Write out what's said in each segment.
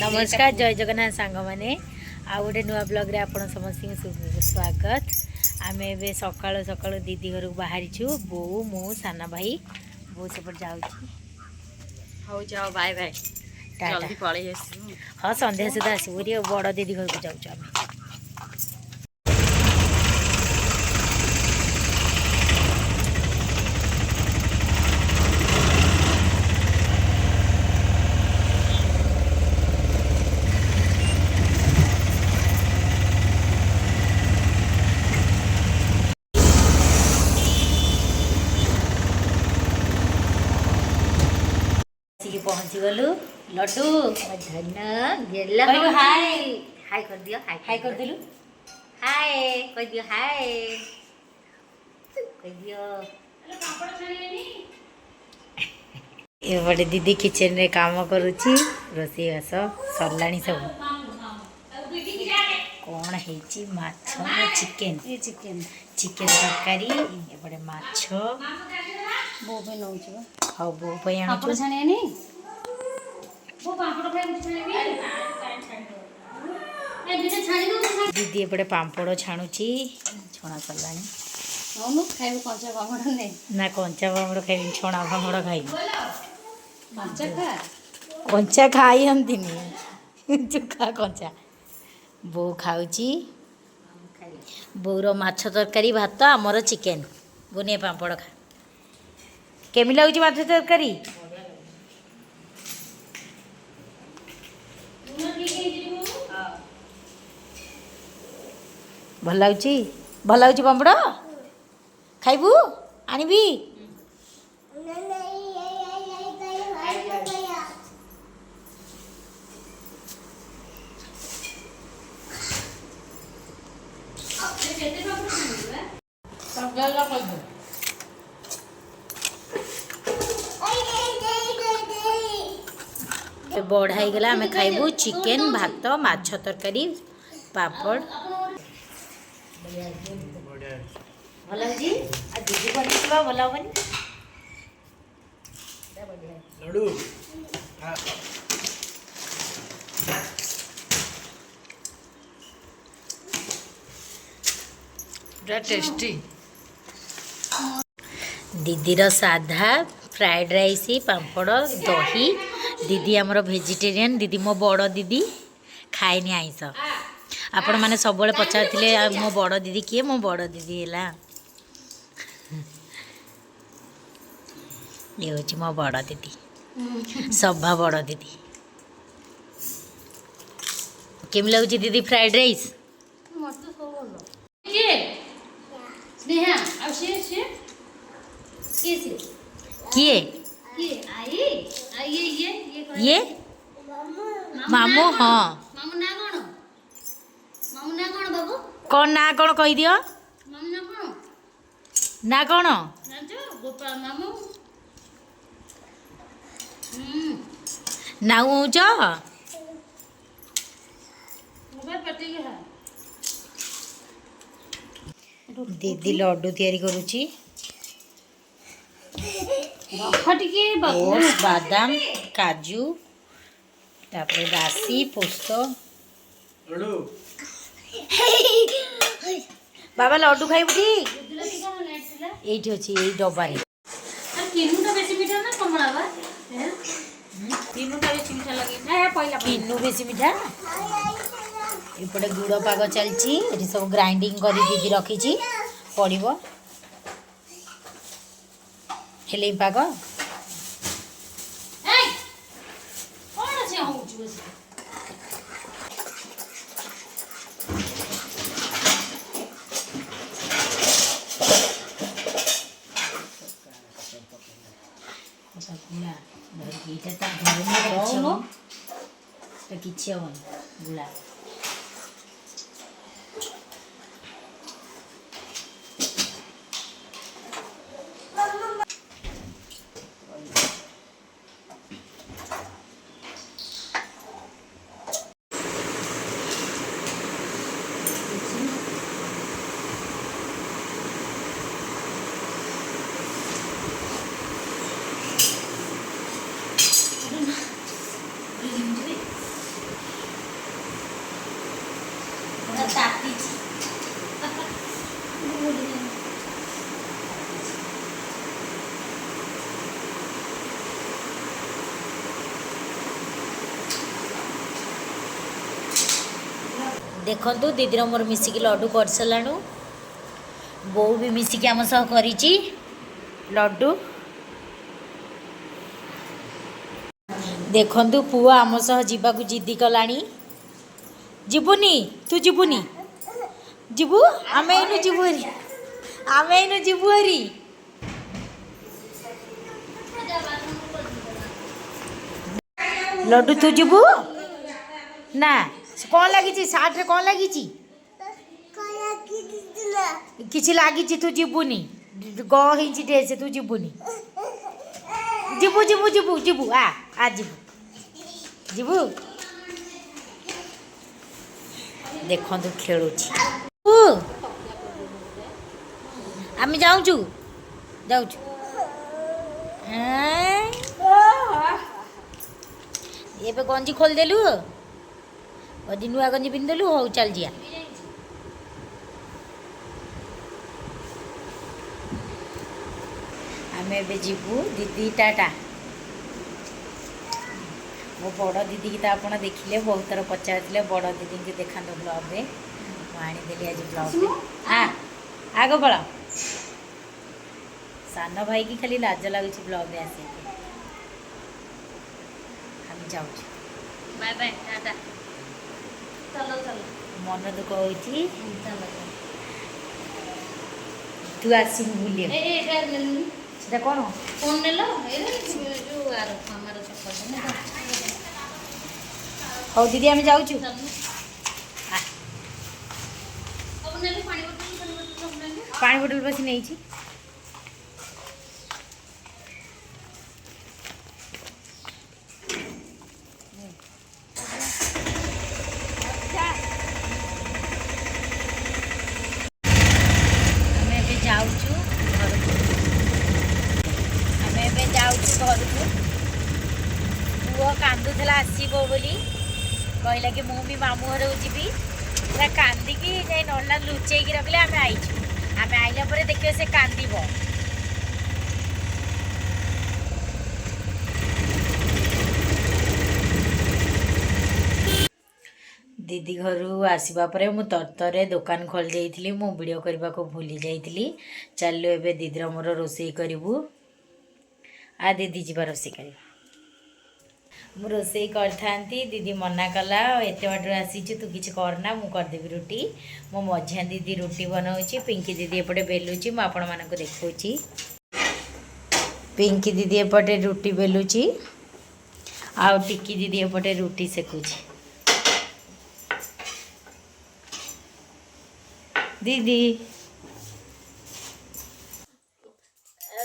नमस्कार जय जगन्नाथ सांग मैंने आ गोटे नुआ ब्लॉग रे आपण समस्त स्वागत। आम ए सकाल सकाल दीदी घर बाहरी बो मु साना भाई बो सब हो जाओ बाय बाय जल्दी पड़े हाँ संध्या सुधा आसबू बड़ दीदी घर को जाऊँ। पहुँची गलु लड्डू धन गेला हाय हाय कर दियो हाय कर दिलु हाय कह दियो हाय कह दियो ये बड़े दीदी किचन रे काम करूची रोसी बास सरलाणी सब कौन है माछ चिकेन चिकेन चिकेन तरकारी एपटे माछ बो पे नौ हाँ बो पे आनु छाणी दीदी एपटे पापड़ छाणुची छणा सरला कंचा पापड़ ना कंचा पापड़ खाई छणा पापड़ खाई कंचा खाई चुखा कंचा बो खाऊची बोर माछ तरकारी भात आमर चिकेन बुनिया पापड़ खा केमी लगुच माछ तरकारी भल लगुच पापड़ खाइबू आनिबी बढ़ाई गला आम खाइबू चिकेन भात माछ तरकारी पापड़ भल दीदी बन भल हेनी टेस्टी दीदीर साधा फ्राइड राइस पापड़ दही दीदी आमर वेजिटेरियन दीदी मो बड़ दीदी खाएनी आइस आपण मैंने सब पचारे मो बड़ दीदी किए मो बड़ दीदी है ये हूँ मो बड़ दीदी सभा बड़ दीदी केमी लगुच दीदी फ्राइड राइस किए ये मामू हाँ कौन ना कौन कही दियो ना कौन नाऊच दीदी लड्डू तैयारी करुची ओट्स बादाम काजू तापर राशि पोस्त बाबा लड्डू खाइबू ये अच्छी ये डबारे किन्नू बेसी मीठा एपटे गुड़ पाग चलती सब ग्राइंडिंग कर दीदी रखी पड़ो हेले पाग किसी हम गुला ଦେଖନ୍ତୁ ଦିଦିର ମୋର ମିଶିକି ଲଡ଼ୁ କରିସାରିଲାଣୁ ବୋଉ ବି ମିଶିକି ଆମ ସହ କରିଛି ଲଡ଼ୁ ଦେଖନ୍ତୁ ପୁଅ ଆମ ସହ ଯିବାକୁ ଜିଦି କଲାଣି ଯିବୁନି ତୁ ଯିବୁନି ଯିବୁ ଆମେ ଏଇନୁ ଯିବୁ ହେରି ଲଡ଼ୁ ତୁ ଯିବୁ ନା କ'ଣ ଲାଗିଛି ସାର୍ଟରେ କ'ଣ ଲାଗିଛି କିଛି ଲାଗିଛି ତୁ ଯିବୁନି ଗ ହେଇଛି ଡ୍ରେସ୍ ତୁ ଯିବୁନି ଯିବୁ ଆ ଯିବୁ ଦେଖନ୍ତୁ ଖେଳୁଛି ଆମେ ଯାଉଛୁ ଏବେ ଗଞ୍ଜି ଖୋଲିଦେଲୁ ଅଜି ନୂଆ ଗଞ୍ଜି ପିନ୍ଧିଦେଲୁ ହଉ ଚାଲ ଯିବା ଆମେ ଏବେ ଯିବୁ ଦିଦି ଟାଟା ମୋ ବଡ଼ ଦିଦିକି ତ ଆପଣ ଦେଖିଲେ ବହୁତ ଥର ପଚାରିଥିଲେ ବଡ଼ ଦିଦିକି ଦେଖାନ୍ତୁ ବ୍ଲଗ୍ରେ ମୁଁ ଆଣିଦେଲି ଆଜି ବ୍ଲଗ୍ରେ ଆଗ ବଳ ସାନ ଭାଇକି ଖାଲି ଲାଜ ଲାଗୁଛି ବ୍ଲଗ୍ରେ ଆସିକି ଆମେ ଯାଉଛୁ ବାଏ ବାଏ ଟାଟା ମନ ଦୁଃଖ ହେଉଛି ତୁ ଆସିବୁ ବୁଲିବାକୁ ସେଟା କ'ଣ ଫୋନ୍ ନେଲ ଯୋଉ ଆମର ହଉ ଦିଦି ଆମେ ଯାଉଛୁ ପାଣି ବୋଟଲ ବସି ନେଇଛି ଘରକୁ ପୁଅ କାନ୍ଦୁଥିଲା ଆସିବ ବୋଲି କହିଲା କି ମୁଁ ବି ମାମୁଁ ଘରକୁ ଯିବି ପୁରା କାନ୍ଦିକି ଯାଇ ନନା ଲୁଚେଇକି ରଖିଲେ ଆମେ ଆଇଛୁ ଆମେ ଆଇଲା ପରେ ଦେଖିବ ସେ କାନ୍ଦିବ ଦିଦି ଘରୁ ଆସିବା ପରେ ମୁଁ ତରତରରେ ଦୋକାନ ଖୋଲି ଦେଇଥିଲି ମୁଁ ଭିଡ଼ିଓ କରିବାକୁ ଭୁଲି ଯାଇଥିଲି ଚାଲୁ ଏବେ ଦିଦିର ମୋର ରୋଷେଇ କରିବୁ ଦିଦି ଯିବା ରୋଷେଇ କରିବା ମୁଁ ରୋଷେଇ କରିଥାନ୍ତି ଦିଦି ମନା କଲା ଏତେ ବାଟରୁ ଆସିଛୁ ତୁ କିଛି କରନା ମୁଁ କରିଦେବି ରୁଟି ମୋ ମଝିଆ ଦିଦି ରୁଟି ବନାଉଛି ପିଙ୍କି ଦିଦି ଏପଟେ ବେଲୁଛି ମୁଁ ଆପଣମାନଙ୍କୁ ଦେଖାଉଛି ପିଙ୍କି ଦିଦି ଏପଟେ ରୁଟି ବେଲୁଛି ଆଉ ଟିକି ଦିଦି ଏପଟେ ରୁଟି ସେକୁଛି ଦିଦି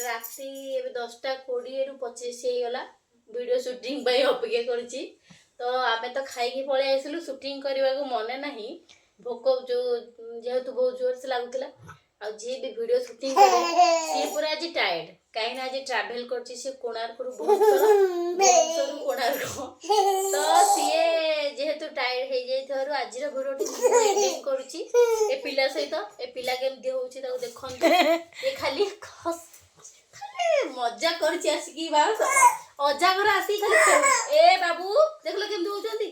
ରାତି ଏବେ 10:20-25 ହେଇଗଲା ଭିଡ଼ିଓ ସୁଟିଂ ପାଇଁ ଅପେକ୍ଷା କରିଛି ତ ଆମେ ତ ଖାଇକି ପଳେଇ ଆସିଲୁ ସୁଟିଂ କରିବାକୁ ମନେ ନାହିଁ ଭୋକ ଯେହେତୁ ବହୁତ ଜୋରସେ ଲାଗୁଥିଲା ଆଉ ଯିଏ ବି ଭିଡ଼ିଓ ସୁଟିଂ କରେ ସିଏ ପୁରା ଆଜି ଟାୟାର୍ଡ କାହିଁକିନା ଆଜି ଟ୍ରାଭେଲ କରିଛି ସିଏ କୋଣାର୍କରୁ ଭୁବନେଶ୍ୱରରୁ କୋଣାର୍କ ତ ସିଏ ଯେହେତୁ ଟାୟାର୍ଡ ହେଇଯାଇଥିବାରୁ ଆଜିର ଭିଡ଼ିଓଟି ମୁଁ ଏଡିଟିଂ କରୁଛି ଏ ପିଲା ସହିତ ଏ ପିଲା କେମିତି ହେଉଛି ତାକୁ ଦେଖନ୍ତୁ ଏ ଖାଲି ମଜା କରୁଛି ଆସିକି ଅଜା ଘର ଆସିକି ଖାଲି ଏ ବାବୁ ଦେଖିଲ କେମିତି ହଉଛନ୍ତି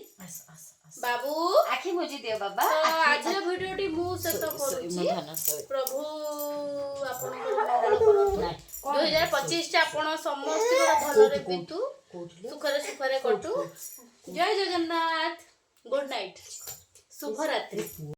ବାବୁ ଆଖି ବୁଝି ଦିଅ ବାବା ଆଜିର ଭିଡ଼ିଓଟି ମୁଁ ଶେଷ କରୁଛି ପ୍ରଭୁ ଆପଣଙ୍କର ମଙ୍ଗଳ କରନ୍ତୁ 2025 ଆପଣ ସମସ୍ତଙ୍କର ଭଲରେ ବିତୁ ସୁଖରେ କଟୁ ଜୟ ଜଗନ୍ନାଥ ଗୁଡ୍ ନାଇଟ୍ ଶୁଭରାତ୍ରି।